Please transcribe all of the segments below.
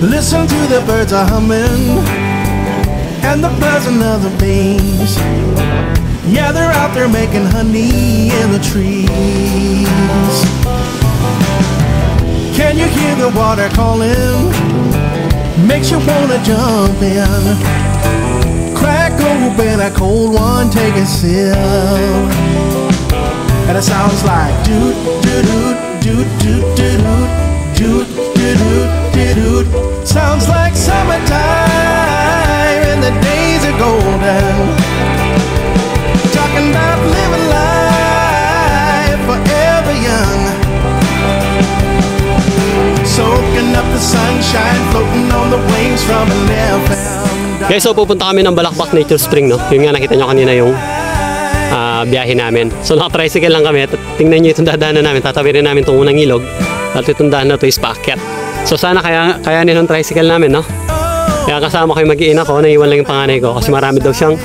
Listen to the birds are humming and the buzzing of the bees. Yeah, they're out there making honey in the trees. Can you hear the water calling? Makes you wanna jump in. Crack open a cold one, take a sip. And it sounds like doot doot doot doot doot doot doot doot doot. Sounds like summertime and the days are golden. Talking about living life forever young. Soaking up the sunshine, floating on the waves from an FM. Okay, so pupunta kami ng Balakbak Nature Spring, no? Yun nga, nakita nyo kanina yung biyahe namin. So naka-tricycle lang kami. Tingnan nyo itong dadaanan namin. Tatawirin namin itong unang ilog. At itong daan na ito is paakyat. So sana kayanin ng tricycle namin, no? Kaya kasama ko yung mag-iina ko. Naiwan lang yung panganay ko. Kasi marami daw siyang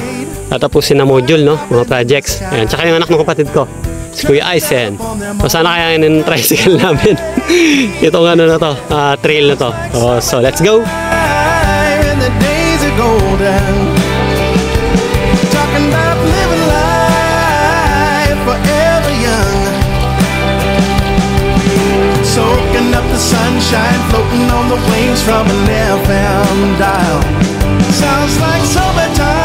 tatapusin na module, no? Mga projects. Ayan. Tsaka yung anak ng kapatid ko, si Kuya Aisen. So sana kayanin ng tricycle namin. Itong ano na to, trail na to. So let's go! Talking about living life forever young. Soaking up the sunshine, floating on the waves from an FM dial. Sounds like summertime.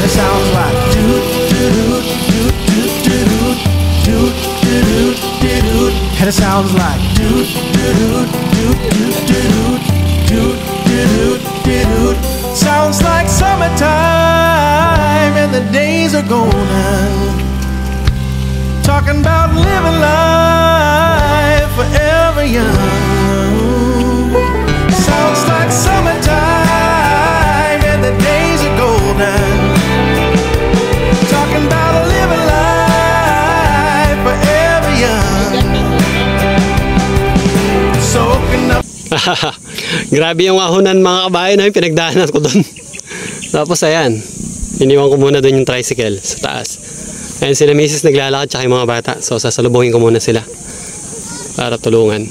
It sounds like doot doot doot doot doot doot doot doot doot. And it sounds like doot doot doot doot doot doot doot doot. Sounds like summertime and the days are golden. Talking about living life forever young. Sounds like summertime and the days are golden. Talking about living life forever young. Soaking up. Grabe yung ahunan mga kabayan na yung pinagdaanan ko doon. Tapos ayan, iniwan ko muna doon yung tricycle sa taas. Ayan sila misis naglalakad tsaka yung mga bata. So sasalubungin ko muna sila para tulungan.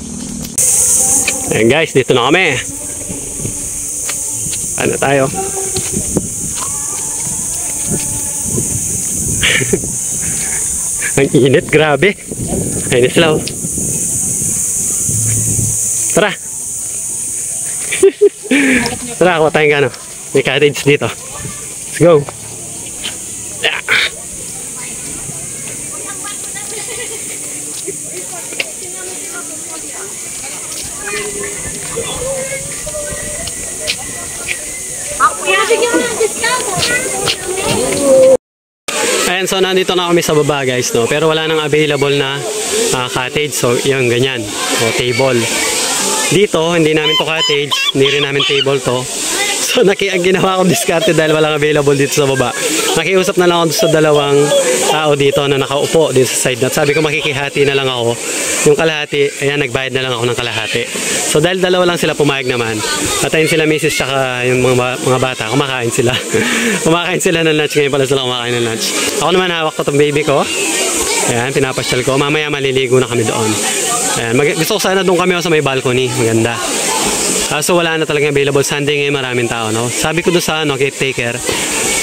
Ayan guys, dito na kami. Ano tayo? Ang init, grabe. Ayun sila oh. Tara! Tara, kuha tayong gano. May cottage dito. Let's go! Yeah. Ayan, so nandito na kami sa baba guys, no? Pero wala nang available na cottage. So yung ganyan, o table. Dito, hindi namin to cottage, hindi rin namin table to. So ang ginawa ko diskarte dahil walang available dito sa baba. Nakiusap na lang ako sa dalawang tao dito na nakaupo dito sa side. At sabi ko makikihati na lang ako. Yung kalahati, ayan, nagbayad na lang ako ng kalahati. So dahil dalawa lang sila, pumayag naman. At ayun sila misis tsaka yung mga bata, kumakain sila. Kumakain sila ng lunch, ngayon pala sila kumakain ng lunch. Ako naman hawak ko tong baby ko. Ayan, pinapasyal ko. Mamaya maliligo na kami doon. Ayan, gusto ko sana doon kami sa may balcony. Maganda. So wala na talagang available. Sunday ngayon maraming tao, no? Sabi ko doon sa caretaker,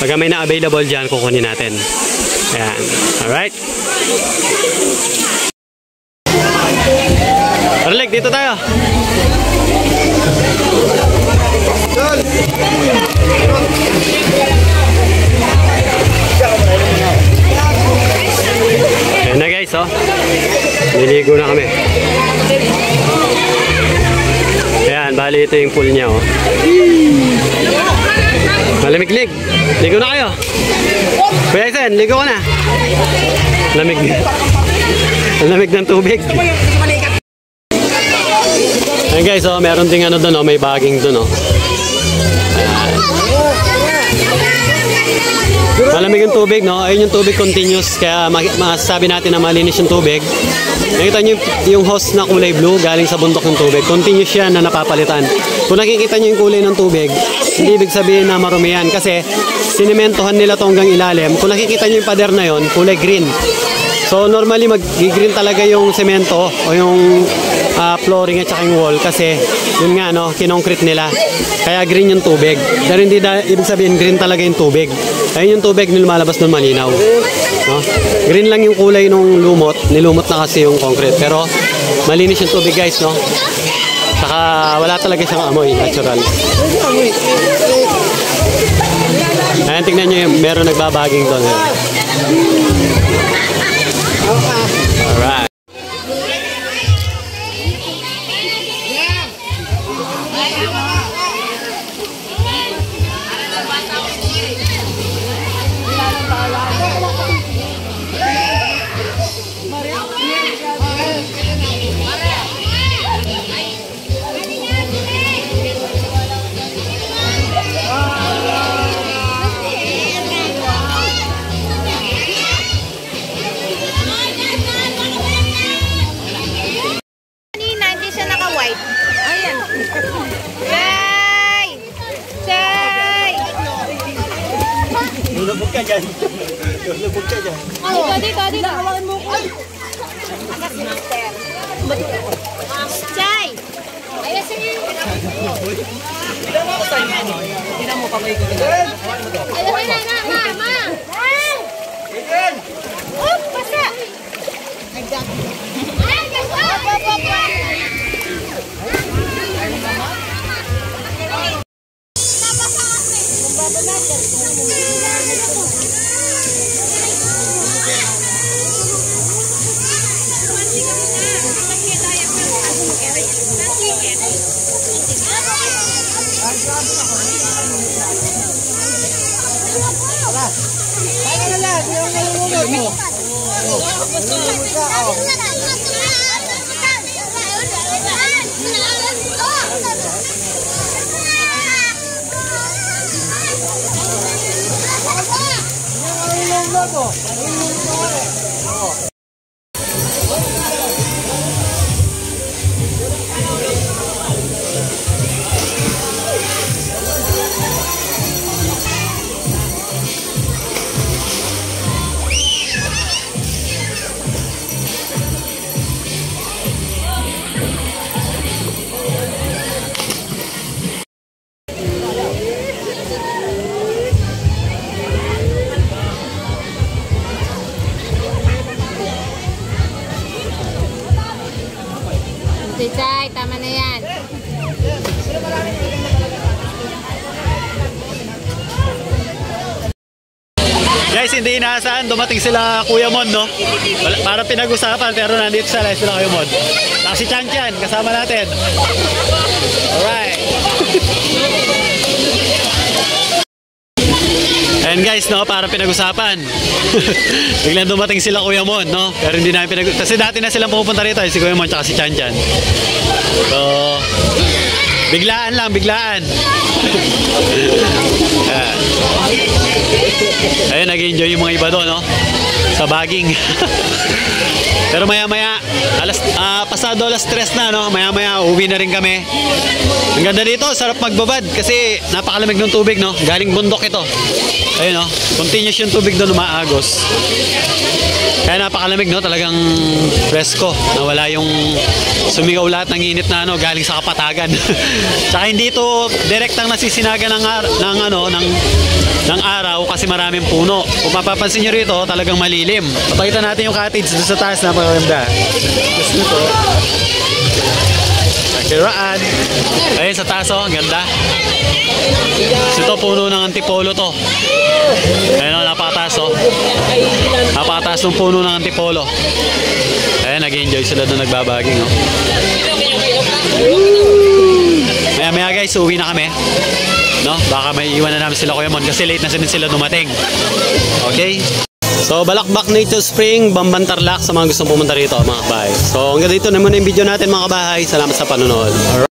pag may na available dyan, kukunin natin. Ayan. Alright. Arleg, dito tayo. Ayan na guys, oh. Niligo na kami. Ayan, bali ito yung pool niya, oh. Malamig-lig. Ligo na kayo. Kuya Isen, ligo ka na. Lamig. Lamig ng tubig. Ayan guys, oh, meron ding ano doon, oh, may bagging doon, oh. Malamig yung tubig, no? Ayun yung tubig continuous, kaya masasabi natin na malinis yung tubig. Nakita nyo yung hose na kulay blue galing sa bundok ng tubig. Continuous yan na napapalitan. Kung nakikita nyo yung kulay ng tubig, hindi ibig sabihin na marumi yan kasi sinimentohan nila to hanggang ilalim. Kung nakikita nyo yung pader na yon, kulay green. So normally mag-green talaga yung semento o yung flooring at saka yung wall kasi yun nga no, kinongkrete nila. Kaya green yung tubig. Pero hindi ibig sabihin green talaga yung tubig. Ayun yung tubig lumalabas nun malinaw. No? Green lang yung kulay nung lumot. Nilumot na kasi yung concrete. Pero malinis yung tubig guys, no? Saka wala talaga siyang amoy, natural. Ayan, tingnan nyo yung meron nagbabaging doon. Alright. Lulubog ka dyan. Lulubog ka dyan. Dito. Hawakan mo. Ay! Chay! Ayos sige. Tingnan mo kamay ko. Ayos na, ma. Again! Oh, basa! Ay, Chay, tama na yan. Guys, hindi inaasahan, dumating sila Kuya Mon, no? Para pinag-usapan, pero nandito sila Kuya Mon. Si Chan Chan, kasama natin. Alright. And guys, no, para pinag-usapan. Biglang dumating sila Kuya Mon, no? Pero hindi namin kasi dati na silang pupunta rito, si Kuya Mon tsaka si Chan Chan. So, biglaan lang, biglaan. Ayun, nag-enjoy yung mga iba doon, no? Sa bagging. Pero maya-maya, pasado alas 3 na, no? Maya-maya, uwi na rin kami. Ang ganda dito, sarap magbabad kasi napakalamig ng tubig, no? Galing bundok ito. Ayun, no? Continuous yung tubig doon, umaagos. Kaya napakalamig, no? Talagang presko. Nawala yung sumigaw lahat ng init na, ano, galing sa kapatagan. Tsaka hindi ito direktang nasisinaga ng araw kasi maraming puno. Kung mapapansin nyo rito, talagang malilim. Papakita natin yung cottage doon sa taas, napakaganda. Tapos nito, nakiraan. Ayun sa taas, oh, ang ganda. Ito, puno ng antipolo to. Ayun, oh, napakataas, oh. Napakataas ng puno ng antipolo. Ayun, nag-enjoy sila doon nagbabaging, oh. Maya-maya guys, uwi na kami. No? Baka may iwan na namin sila Kuya Mon kasi late na sila dumating. Okay? So, Balakbak Nature Spring, Bamban Tarlac sa mga gustong pumunta rito, mga kabahay. So, hanggang dito na muna yung video natin, mga kabahay. Salamat sa panonood. Alright.